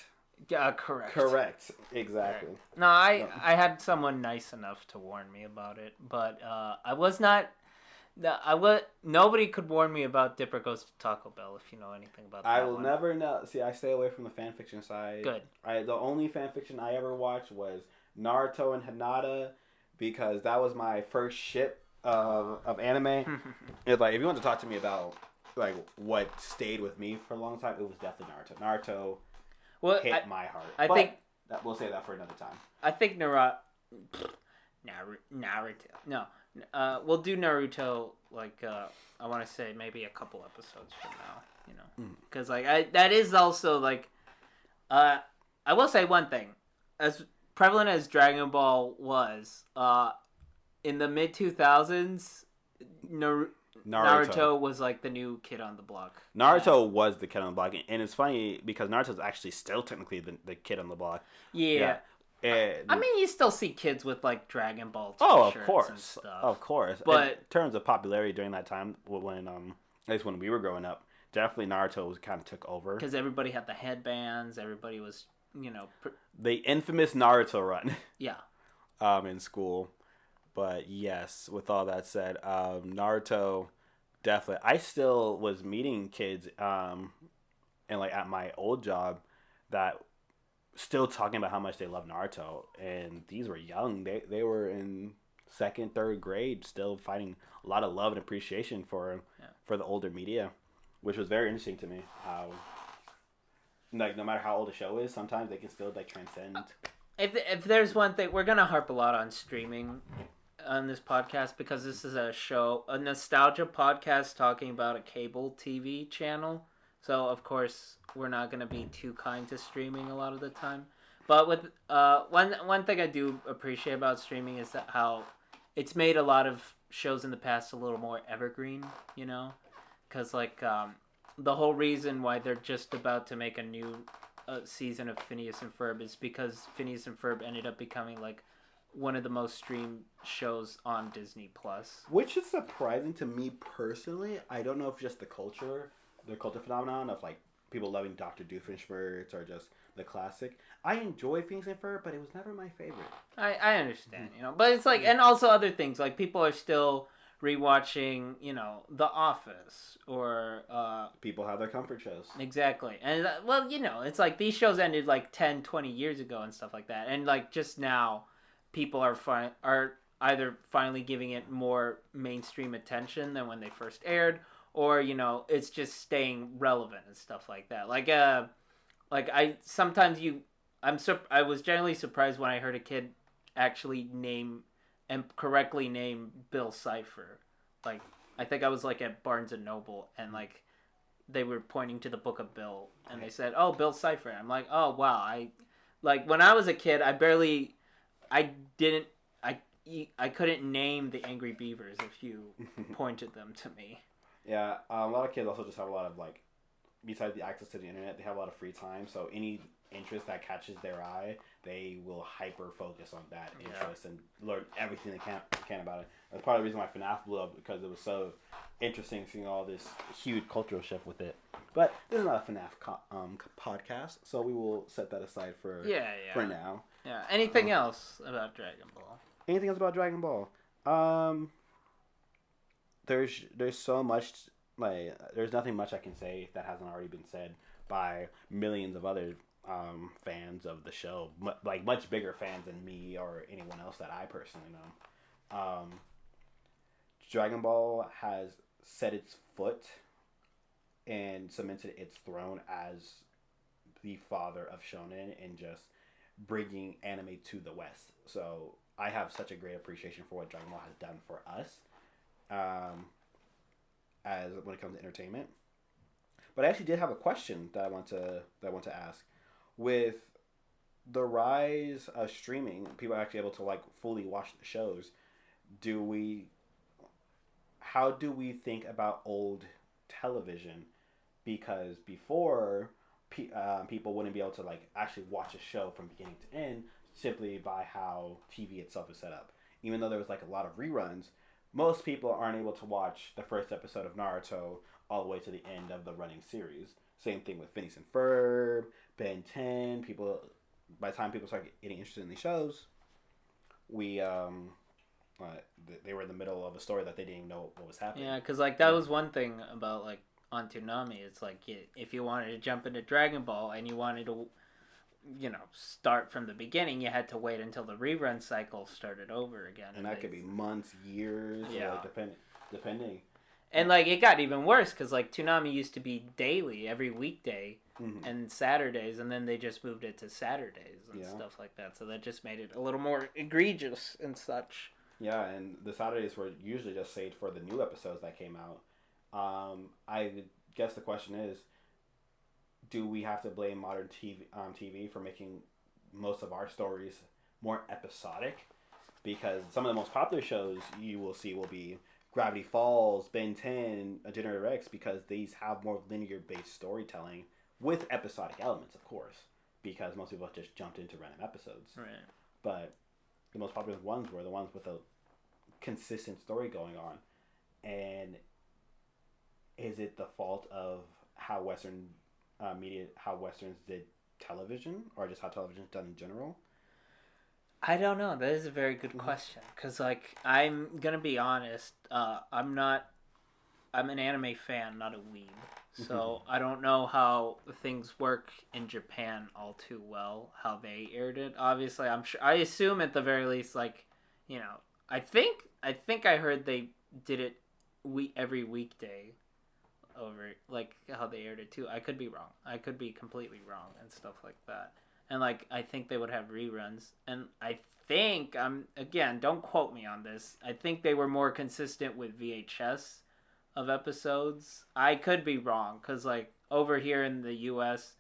Yeah, correct. Correct. Exactly. No, I had someone nice enough to warn me about it, but I was not. Nobody could warn me about Dipper Goes to Taco Bell, if you know anything about that. I will one. never know. See, I stay away from the fan fiction side. Good. The only fan fiction I ever watched was Naruto and Hinata because that was my first ship of anime. It's like if you want to talk to me about like what stayed with me for a long time, it was definitely Naruto. Naruto hit my heart. I think we'll say that for another time. I think Naruto. No. We'll do Naruto like I want to say maybe a couple episodes from now, you know, because like that is also like I will say one thing, as prevalent as Dragon Ball was in the mid 2000s, Naruto was like the new kid on the block. Naruto was the kid on the block, and it's funny because Naruto's actually still technically the kid on the block. Yeah. And, I mean, you still see kids with like Dragon Ball t-shirts and stuff. Of course. But in terms of popularity during that time, when at least when we were growing up, definitely Naruto was kind of took over because everybody had the headbands, everybody was, you know, the infamous Naruto run. Yeah. In school, but yes. With all that said, Naruto definitely. I still was meeting kids, and like at my old job that. Still talking about how much they love Naruto, and these were young. They were in second, third grade, still finding a lot of love and appreciation for the older media, which was very interesting to me. How like no matter how old a show is, sometimes they can still like transcend. If there's one thing, we're gonna harp a lot on streaming on this podcast because this is a nostalgia podcast talking about a cable TV channel. So of course we're not gonna be too kind to streaming a lot of the time. But with one thing I do appreciate about streaming is that how it's made a lot of shows in the past a little more evergreen. You know, because like the whole reason why they're just about to make a new season of Phineas and Ferb is because Phineas and Ferb ended up becoming like one of the most streamed shows on Disney Plus. Which is surprising to me personally. I don't know if just the culture phenomenon of like people loving Dr. Doofenshmirtz or just the classic. I enjoy Phineas and Ferb, but it was never my favorite. I understand, you know, but it's like, and also other things like people are still rewatching, you know, The Office or people have their comfort shows. Exactly. And well, you know, it's like these shows ended like 10, 20 years ago and stuff like that. And like just now people are either finally giving it more mainstream attention than when they first aired, or you know, it's just staying relevant and stuff like that. I was generally surprised when I heard a kid actually name and correctly name Bill Cipher. Like I think I was like at Barnes and Noble and like they were pointing to the Book of Bill and they said, "Oh, Bill Cipher." I'm like, "Oh wow." When I was a kid, I couldn't name the Angry Beavers if you pointed them to me. Yeah, a lot of kids also just have a lot of like, besides the access to the internet, they have a lot of free time. So any interest that catches their eye, they will hyper focus on that interest and learn everything they can about it. That's part of the reason why FNAF blew up, because it was so interesting seeing all this huge cultural shift with it. But this is not a FNAF podcast, so we will set that aside for now. Yeah. Anything else about Dragon Ball? Anything else about Dragon Ball? There's so much, like, there's nothing much I can say that hasn't already been said by millions of other fans of the show, like much bigger fans than me or anyone else that I personally know. Dragon Ball has set its foot and cemented its throne as the father of shonen and just bringing anime to the West. So I have such a great appreciation for what Dragon Ball has done for us, as when it comes to entertainment. But I actually did have a question that I want to ask. With the rise of streaming, people are actually able to like fully watch the shows. How do we think about old television? Because before, people wouldn't be able to like actually watch a show from beginning to end simply by how TV itself is set up. Even though there was like a lot of reruns, most people aren't able to watch the first episode of Naruto all the way to the end of the running series. Same thing with Phineas and Ferb, Ben 10. People, by the time people start getting interested in these shows, they were in the middle of a story that they didn't know what was happening. Yeah, because like that was one thing about like on Toonami. It's like if you wanted to jump into Dragon Ball and you wanted to, start from the beginning, you had to wait until the rerun cycle started over again. And that could be months, years, like, depending. And like it got even worse because like Toonami used to be daily, every weekday, and Saturdays, and then they just moved it to Saturdays and stuff like that. So that just made it a little more egregious and such. Yeah, and the Saturdays were usually just saved for the new episodes that came out. I guess the question is, do we have to blame modern TV for making most of our stories more episodic? Because some of the most popular shows you will see will be Gravity Falls, Ben 10, A Generator X, because these have more linear-based storytelling with episodic elements, of course, because most people just jumped into random episodes. Right. But the most popular ones were the ones with a consistent story going on. And is it the fault of how Western how Westerns did television, or just how television is done in general? I don't know. That is a very good question. Because, like, I'm going to be honest. I'm an anime fan, not a weeb. So I don't know how things work in Japan all too well, how they aired it. Obviously, I assume at the very least, like, I think I heard they did it every weekday over, like, how they aired it too. I could be wrong. I could be completely wrong and stuff like that. And, like, I think they would have reruns. And I think, again, don't quote me on this. I think they were more consistent with VHS of episodes. I could be wrong. Because, like, over here in the U.S.,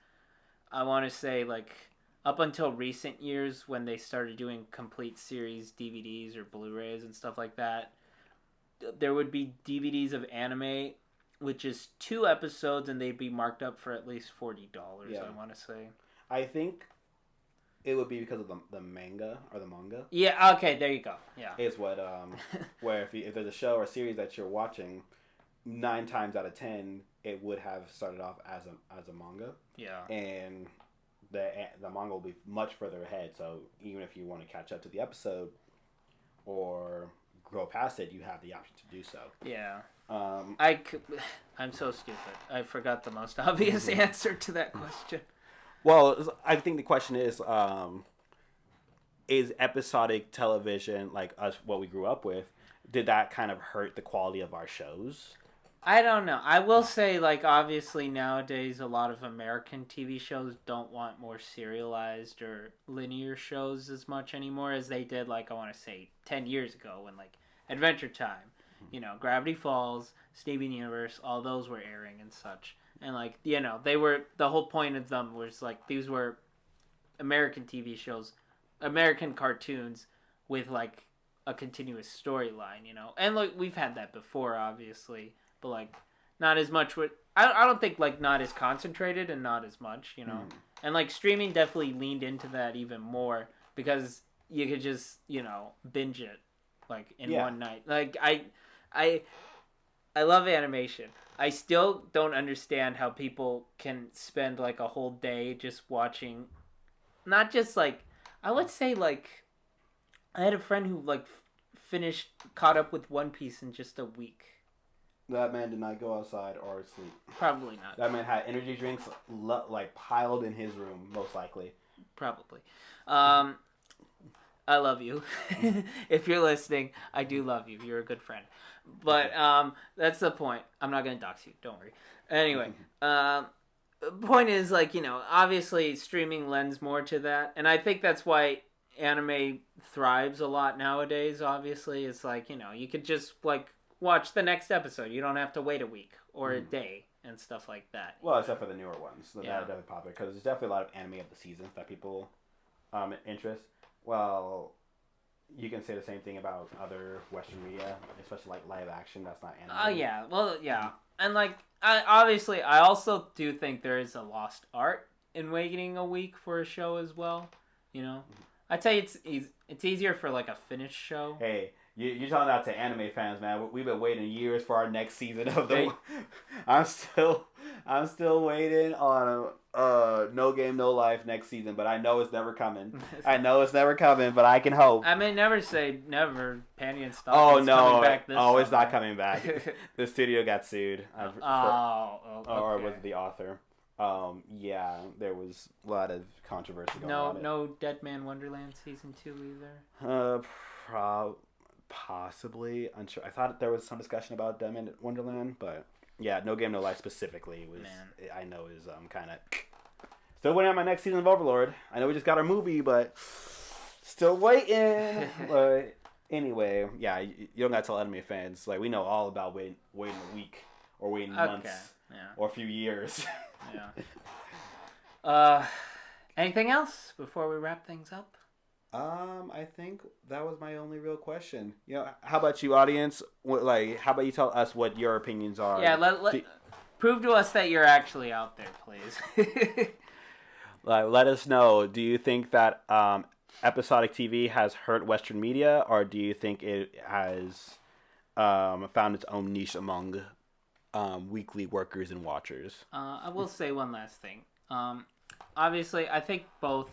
I want to say, like, up until recent years when they started doing complete series DVDs or Blu-rays and stuff like that, there would be DVDs of anime, which is 2 episodes, and they'd be marked up for at least $40, I want to say. I think it would be because of the manga or the manga. Yeah, okay, there you go. Yeah. Is what, where if there's a show or series that you're watching, 9 times out of 10, it would have started off as a manga. Yeah. And the manga will be much further ahead, so even if you want to catch up to the episode or go past it, you have the option to do so. Yeah. I'm so stupid. I forgot the most obvious answer to that question. Well, I think the question is episodic television, like us, what we grew up with, did that kind of hurt the quality of our shows? I don't know. I will say, like, obviously nowadays a lot of American TV shows don't want more serialized or linear shows as much anymore as they did, like, I want to say 10 years ago when, like, Adventure Time, Gravity Falls, Steven Universe, all those were airing and such. And, like, they were, the whole point of them was, like, these were American TV shows, American cartoons with, like, a continuous storyline, And, like, we've had that before, obviously, but, like, not as much I don't think, like, not as concentrated and not as much, And, like, streaming definitely leaned into that even more because you could just, binge it, like, in one night. Like, I love animation. I still don't understand how people can spend like a whole day just watching, not just like, I would say like, I had a friend who like caught up with One Piece in just a week. That man did not go outside or sleep. Probably not. That man had energy drinks like piled in his room, most likely. Probably. I love you. If you're listening, I do love you. You're a good friend. But that's the point. I'm not going to dox you. Don't worry. Anyway, the point is, like, you know, obviously streaming lends more to that. And I think that's why anime thrives a lot nowadays, obviously. It's like, you know, you could just, like, watch the next episode. You don't have to wait a week or a day and stuff like that. Well, except for the newer ones. That Yeah. are definitely popular. Because there's definitely a lot of anime of the seasons that people interest. Well, you can say the same thing about other Western media, especially like live action. That's not anime. Oh, yeah. Well, yeah. And, like, I also do think there is a lost art in waiting a week for a show as well. You know? I'd say it's easier for, like, a finished show. Hey, you're telling that to anime fans, man. We've been waiting years for our next season of the. Hey. I'm still waiting on No Game No Life next season, but I know it's never coming. But I can hope. I may never say never. Panty and Stuff. Oh is no! coming back this It's summer. not coming back. The studio got sued. Okay. Or was it the author? Yeah, there was a lot of controversy going on. No Dead Man Wonderland season 2 either. Possibly. Unsure. I thought there was some discussion about Dead Man Wonderland, but yeah, No Game No Life specifically was. Man. I know is kind of still waiting on my next season of Overlord. I know we just got our movie, but still waiting. But anyway, yeah, you don't gotta tell anime fans. Like, we know all about waiting a week or waiting months or a few years. Yeah. Anything else before we wrap things up? I think that was my only real question. You know, how about you, audience? How about you tell us what your opinions are? Yeah, prove to us that you're actually out there, please. Let us know. Do you think that episodic TV has hurt Western media, or do you think it has found its own niche among weekly workers and watchers? I will say one last thing. Obviously, I think both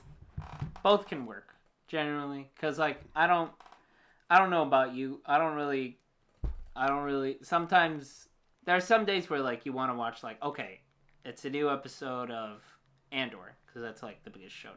can work generally, because like I don't know about you. I don't really. Sometimes there are some days where like you want to watch like, okay, it's a new episode of Andor because that's like the biggest show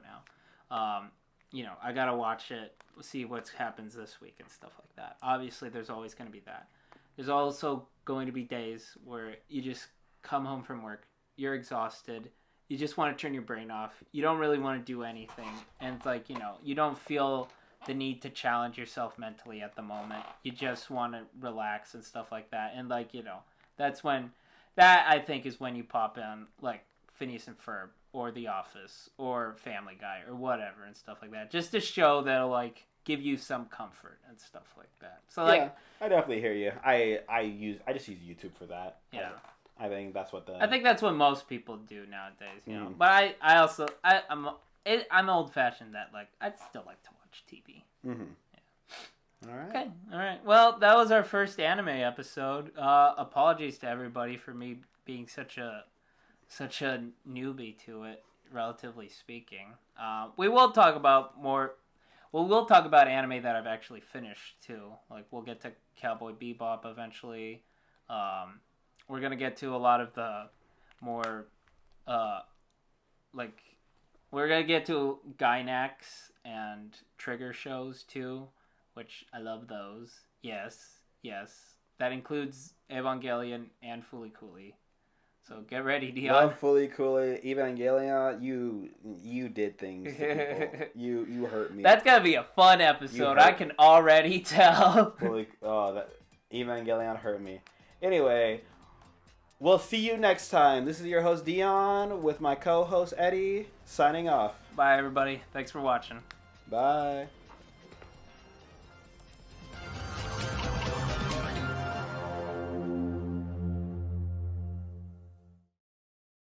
now. You know, I gotta watch it, see what happens this week and stuff like that. Obviously, there's always going to be that. There's also going to be days where you just come home from work, you're exhausted, you just want to turn your brain off, you don't really want to do anything, and it's like, you know, you don't feel the need to challenge yourself mentally at the moment. You just want to relax and stuff like that. And like, you know, that I think is when you pop in like Phineas and Ferb or The Office or Family Guy or whatever and stuff like that, just to show that'll like give you some comfort and stuff like that. So like, yeah, I definitely hear you. I just use YouTube for that. Yeah. I think that's what I think that's what most people do nowadays, you know. But I'm old fashioned that like I'd still like to watch TV. Mm-hmm. Yeah. All right. Okay. All right. Well, that was our first anime episode. Apologies to everybody for me being such a newbie to it, relatively speaking. We will talk about more. Well, we'll talk about anime that I've actually finished too. Like we'll get to Cowboy Bebop eventually. We're gonna get to a lot of the more, like, we're gonna get to Gainax and Trigger shows too, which I love those. Yes, that includes Evangelion and Fooly Cooly. So get ready, Dion. Love Fooly Cooly, Evangelion. You did things to people. You hurt me. That's gonna be a fun episode. I can already tell. That Evangelion hurt me. Anyway, we'll see you next time. This is your host Dion with my co-host Eddie signing off. Bye, everybody. Thanks for watching. Bye.